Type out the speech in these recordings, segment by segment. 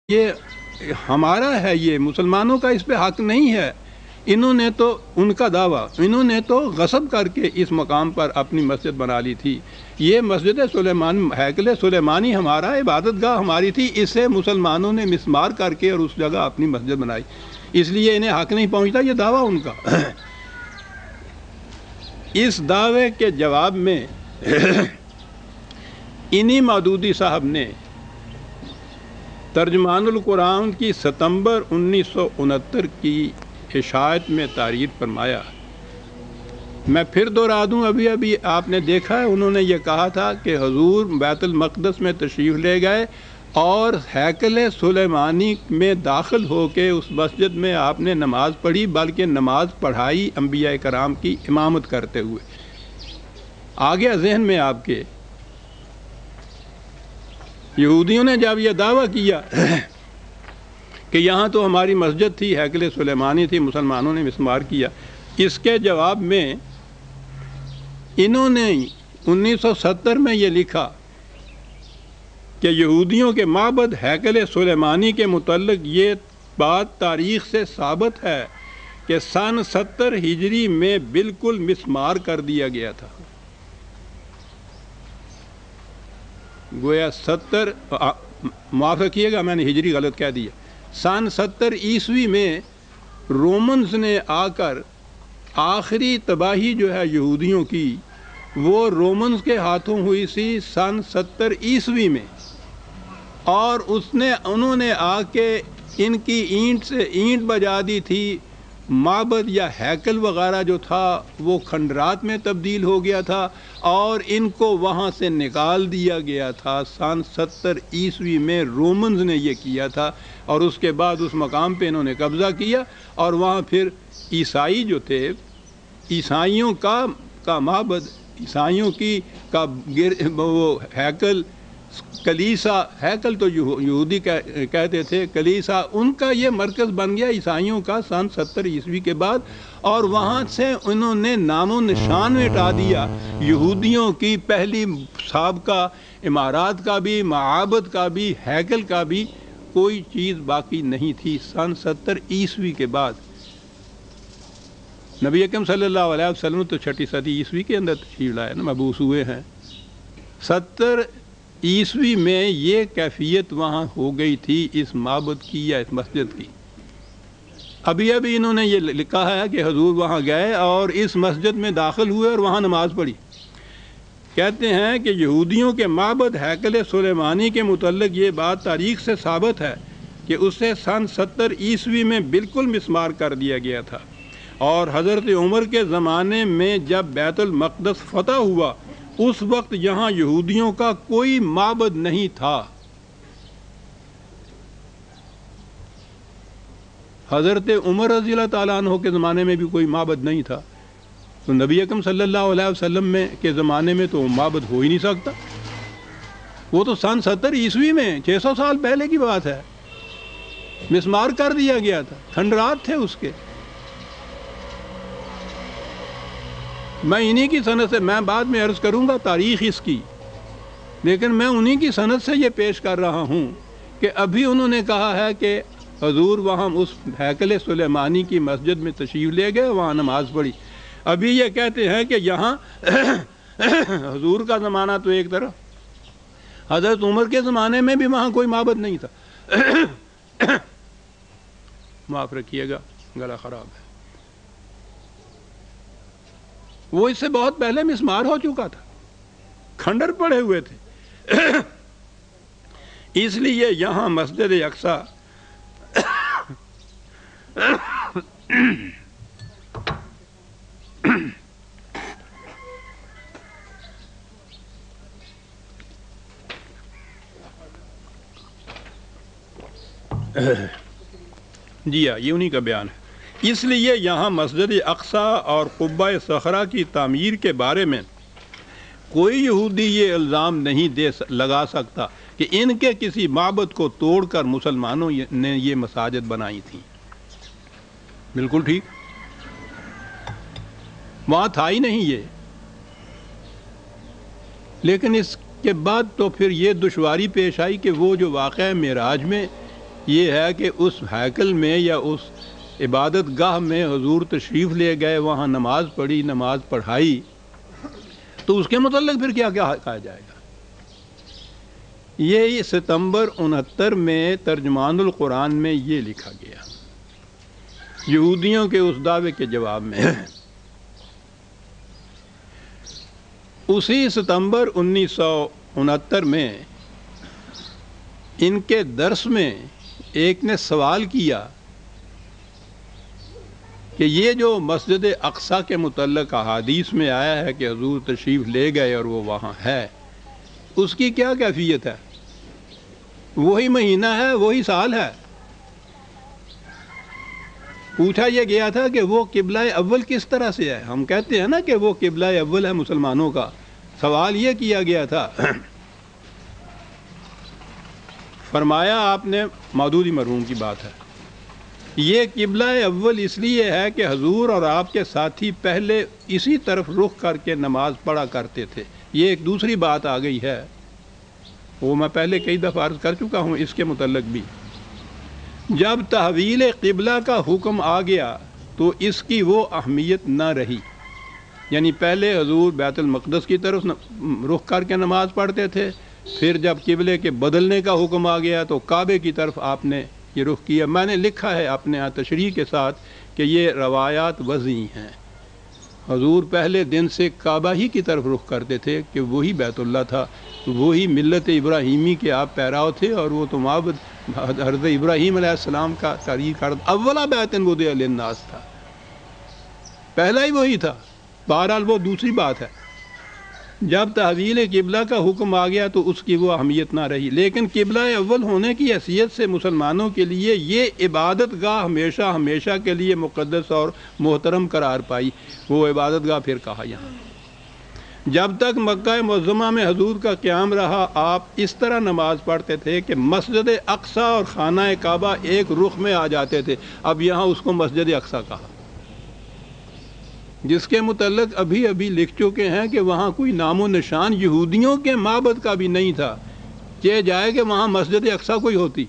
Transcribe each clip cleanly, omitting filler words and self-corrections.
یہ ہمارا ہے، یہ مسلمانوں کا اس پہ حق نہیں ہے۔ انہوں نے تو ان کا دعویٰ، انہوں نے تو غصب کر کے اس مقام پر اپنی مسجد بنا لی تھی۔ یہ مسجد سلیمان، ہیکل سلیمانی ہمارا، عبادت گاہ ہماری تھی، اسے مسلمانوں نے مسمار کر کے اور اس جگہ اپنی مسجد بنائی، اس لیے انہیں حق نہیں پہنچتا، یہ دعویٰ ان کا۔ اس دعوے کے جواب میں انہی مودودی صاحب نے ترجمان القرآن کی ستمبر 1969 کی اشاعت میں تحریر فرمایا۔ میں پھر دوہرا دوں، ابھی آپ نے دیکھا ہے، انہوں نے یہ کہا تھا کہ حضور بیت المقدس میں تشریف لے گئے اور ہیکل سلیمانی میں داخل ہو کے اس مسجد میں آپ نے نماز پڑھی، بلکہ نماز پڑھائی انبیاء کرام کی امامت کرتے ہوئے۔ آ گیا ذہن میں آپ کے؟ یہودیوں نے جب یہ دعویٰ کیا کہ یہاں تو ہماری مسجد تھی، ہیکل سلیمانی تھی، مسلمانوں نے مسمار کیا، اس کے جواب میں انہوں نے 1970 میں یہ لکھا کہ یہودیوں کے معبد ہیکل سلیمانی کے متعلق یہ بات تاریخ سے ثابت ہے کہ سن 70 ہجری میں بالکل مسمار کر دیا گیا تھا۔ گویا 70، معاف رکھیے گا میں نے ہجری غلط کہہ دیا، سن 70 عیسوی میں رومنز نے آ کر آخری تباہی جو ہے یہودیوں کی، وہ رومنز کے ہاتھوں ہوئی سی سن 70 عیسوی میں، اور انہوں نے آ کے ان کی اینٹ سے اینٹ بجا دی تھی، معبد یا ہیکل وغیرہ جو تھا وہ کھنڈرات میں تبدیل ہو گیا تھا، اور ان کو وہاں سے نکال دیا گیا تھا۔ سن 70 عیسوی میں رومنز نے یہ کیا تھا، اور اس کے بعد اس مقام پہ انہوں نے قبضہ کیا، اور وہاں پھر عیسائی جو تھے، عیسائیوں کا معبد، عیسائیوں کی کا وہ ہیکل، کلیسا، ہیکل تو یہودی کہتے تھے، کلیسا ان کا یہ مرکز بن گیا عیسائیوں کا سن 70 عیسوی کے بعد، اور وہاں سے انہوں نے نام و نشان مٹا دیا یہودیوں کی پہلی سابقہ عمارات کا بھی، معابد کا بھی، ہیکل کا بھی کوئی چیز باقی نہیں تھی سن 70 عیسوی کے بعد۔ نبی اکرم صلی اللہ علیہ وسلم تو 6 صدی عیسوی کے اندر تشریف لائے نا، مبعوث ہوئے ہیں۔ 70 عیسوی میں یہ کیفیت وہاں ہو گئی تھی اس معبد کی یا اس مسجد کی۔ ابھی انہوں نے یہ لکھا ہے کہ حضور وہاں گئے اور اس مسجد میں داخل ہوئے اور وہاں نماز پڑھی۔ کہتے ہیں کہ یہودیوں کے معبد ہیکل سلیمانی کے متعلق یہ بات تاریخ سے ثابت ہے کہ اسے سن 70 عیسوی میں بالکل مسمار کر دیا گیا تھا، اور حضرت عمر کے زمانے میں جب بیت المقدس فتح ہوا اس وقت یہاں یہودیوں کا کوئی معبد نہیں تھا۔ حضرت عمر رضی اللہ تعالیٰ عنہ کے زمانے میں بھی کوئی معبد نہیں تھا، تو نبی اکرم صلی اللہ علیہ وسلم کے زمانے میں تو معبد ہو ہی نہیں سکتا۔ وہ تو سن 70 عیسوی میں 600 سال پہلے کی بات ہے، مسمار کر دیا گیا تھا، کھنڈرات تھے اس کے۔ میں انہی کی سند سے، میں بعد میں عرض کروں گا تاریخ اس کی، لیکن میں انہی کی سند سے یہ پیش کر رہا ہوں کہ ابھی انہوں نے کہا ہے کہ حضور وہاں اس ہیکل سلیمانی کی مسجد میں تشریف لے گئے، وہاں نماز پڑھی۔ ابھی یہ کہتے ہیں کہ یہاں حضور کا زمانہ تو ایک طرف، حضرت عمر کے زمانے میں بھی وہاں کوئی معبد نہیں تھا۔ معاف رکھیے گا، گلا خراب ہے۔ وہ اس سے بہت پہلے مسمار ہو چکا تھا، کھنڈر پڑے ہوئے تھے۔ اس لیے یہاں مسجد اقصی جی ہاں، یہ انہی کا بیان ہے۔ اس لیے یہاں مسجد اقصی اور قبہ صخرہ کی تعمیر کے بارے میں کوئی یہودی یہ الزام نہیں لگا سکتا کہ ان کے کسی معبد کو توڑ کر مسلمانوں نے یہ مساجد بنائی تھیں۔ بالکل ٹھیک، وہاں تھا ہی نہیں یہ۔ لیکن اس کے بعد تو پھر یہ دشواری پیش آئی کہ وہ جو واقعہ معراج میں یہ ہے کہ اس ہیکل میں یا اس عبادت گاہ میں حضور تشریف لے گئے، وہاں نماز پڑھی، نماز پڑھائی، تو اس کے متعلق پھر کیا کہا جائے گا؟ یہ ستمبر 69 میں ترجمان القرآن میں یہ لکھا گیا یہودیوں کے اس دعوے کے جواب میں۔ اسی ستمبر 1969 میں ان کے درس میں ایک نے سوال کیا کہ یہ جو مسجد اقصیٰ کے متعلق احادیث میں آیا ہے کہ حضور تشریف لے گئے اور وہ وہاں ہے، اس کی کیا کیفیت ہے؟ وہی مہینہ ہے، وہی سال ہے؟ پوچھا یہ گیا تھا کہ وہ قبلہ اول کس طرح سے ہے؟ ہم کہتے ہیں نا کہ وہ قبلہ اول ہے مسلمانوں کا۔ سوال یہ کیا گیا تھا، فرمایا آپ نے، مودودی مرحوم کی بات ہے، یہ قبلہ اول اس لیے ہے کہ حضور اور آپ کے ساتھی پہلے اسی طرف رخ کر کے نماز پڑھا کرتے تھے۔ یہ ایک دوسری بات آ گئی ہے، وہ میں پہلے کئی دفعہ عرض کر چکا ہوں اس کے متعلق بھی۔ جب تحویل قبلہ کا حکم آ گیا تو اس کی وہ اہمیت نہ رہی، یعنی پہلے حضور بیت المقدس کی طرف رخ کر کے نماز پڑھتے تھے، پھر جب قبلے کے بدلنے کا حکم آ گیا تو کعبے کی طرف آپ نے یہ رخ کیا۔ میں نے لکھا ہے اپنے یہاں تشریح کے ساتھ کہ یہ روایات وضعی ہیں۔ حضور پہلے دن سے کعبہ ہی کی طرف رخ کرتے تھے کہ وہی بیت اللہ تھا، وہی ملت ابراہیمی کے آپ پیراؤ تھے، اور وہ تو معبد حضرت ابراہیم علیہ السلام کا تحریر کردہ اولا بیت وضع للناس تھا، پہلا ہی وہی تھا۔ بہرحال وہ دوسری بات ہے۔ جب تحویل قبلہ کا حکم آ گیا تو اس کی وہ اہمیت نہ رہی، لیکن قبلہ اول ہونے کی حیثیت سے مسلمانوں کے لیے یہ عبادت گاہ ہمیشہ ہمیشہ کے لیے مقدس اور محترم قرار پائی۔ وہ عبادت گاہ پھر کہا یہاں۔ جب تک مکہ معظمہ میں حضور کا قیام رہا، آپ اس طرح نماز پڑھتے تھے کہ مسجد اقصیٰ اور خانہ کعبہ ایک رخ میں آ جاتے تھے۔ اب یہاں اس کو مسجد اقصیٰ کہا، جس کے متعلق ابھی لکھ چکے ہیں کہ وہاں کوئی نام و نشان یہودیوں کے معبد کا بھی نہیں تھا کہ جائے کہ وہاں مسجد اقصیٰ کوئی ہوتی۔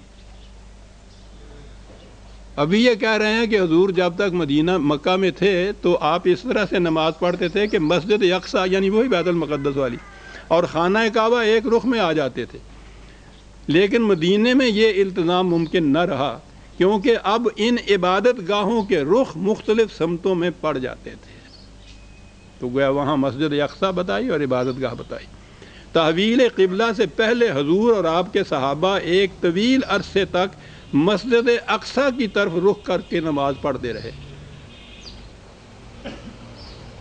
ابھی یہ کہہ رہے ہیں کہ حضور جب تک مکہ میں تھے تو آپ اس طرح سے نماز پڑھتے تھے کہ مسجد اقصیٰ یعنی وہی بیت المقدس والی اور خانہ کعبہ ایک رخ میں آ جاتے تھے۔ لیکن مدینے میں یہ التزام ممکن نہ رہا، کیونکہ اب ان عبادت گاہوں کے رخ مختلف سمتوں میں پڑ جاتے تھے، تو گویا وہاں مسجد اقصیٰ بتائی اور عبادت گاہ بتائی۔ تحویل قبلہ سے پہلے حضور اور آپ کے صحابہ ایک طویل عرصے تک مسجد اقصیٰ کی طرف رخ کر کے نماز پڑھتے رہے۔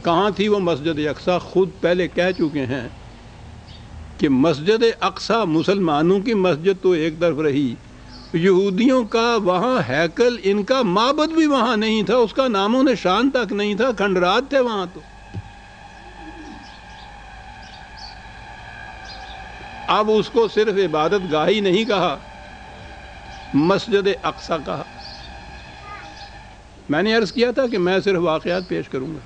کہاں تھی وہ مسجد اقصیٰ؟ خود پہلے کہہ چکے ہیں کہ مسجد اقصیٰ مسلمانوں کی مسجد تو ایک طرف رہی، یہودیوں کا وہاں ہیکل، ان کا معبد بھی وہاں نہیں تھا، اس کا نام و نشان تک نہیں تھا، کھنڈرات تھے وہاں۔ تو اب اس کو صرف عبادت گاہ ہی نہیں کہا، مسجد اقصیٰ کہا۔ میں نے عرض کیا تھا کہ میں صرف واقعات پیش کروں گا،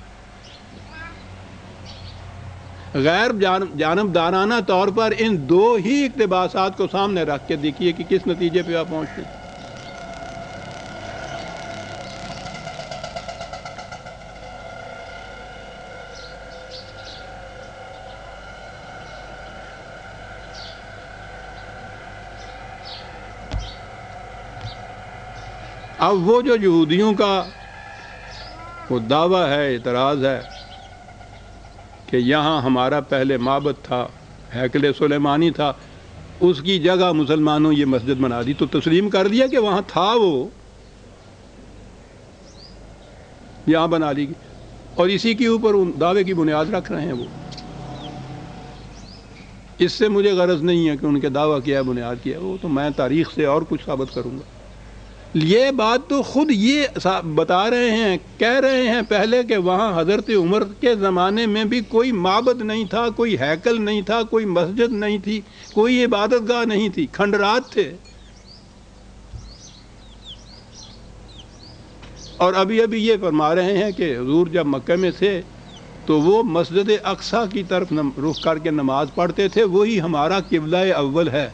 غیر جانبدارانہ طور پر ان دو ہی اقتباسات کو سامنے رکھ کے دیکھیے کہ کس نتیجے پہ آپ پہنچتے ہیں۔ اب وہ جو یہودیوں کا وہ دعویٰ ہے، اعتراض ہے کہ یہاں ہمارا پہلے معبد تھا، ہیکل سلیمانی تھا، اس کی جگہ مسلمانوں یہ مسجد بنا دی، تو تسلیم کر دیا کہ وہاں تھا، وہ یہاں بنا لی گئی، اور اسی کے اوپر دعوے کی بنیاد رکھ رہے ہیں وہ۔ اس سے مجھے غرض نہیں ہے کہ ان کے دعویٰ کیا ہے، بنیاد کیا ہے، وہ تو میں تاریخ سے اور کچھ ثابت کروں گا۔ یہ بات تو خود یہ بتا رہے ہیں، کہہ رہے ہیں پہلے کہ وہاں حضرت عمر کے زمانے میں بھی کوئی معبد نہیں تھا، کوئی ہیکل نہیں تھا، کوئی مسجد نہیں تھی، کوئی عبادت گاہ نہیں تھی، کھنڈرات تھے۔ اور ابھی یہ فرما رہے ہیں کہ حضور جب مکہ میں تھے تو وہ مسجد اقصیٰ کی طرف رخ کر کے نماز پڑھتے تھے، وہی ہمارا قبلہ اول ہے۔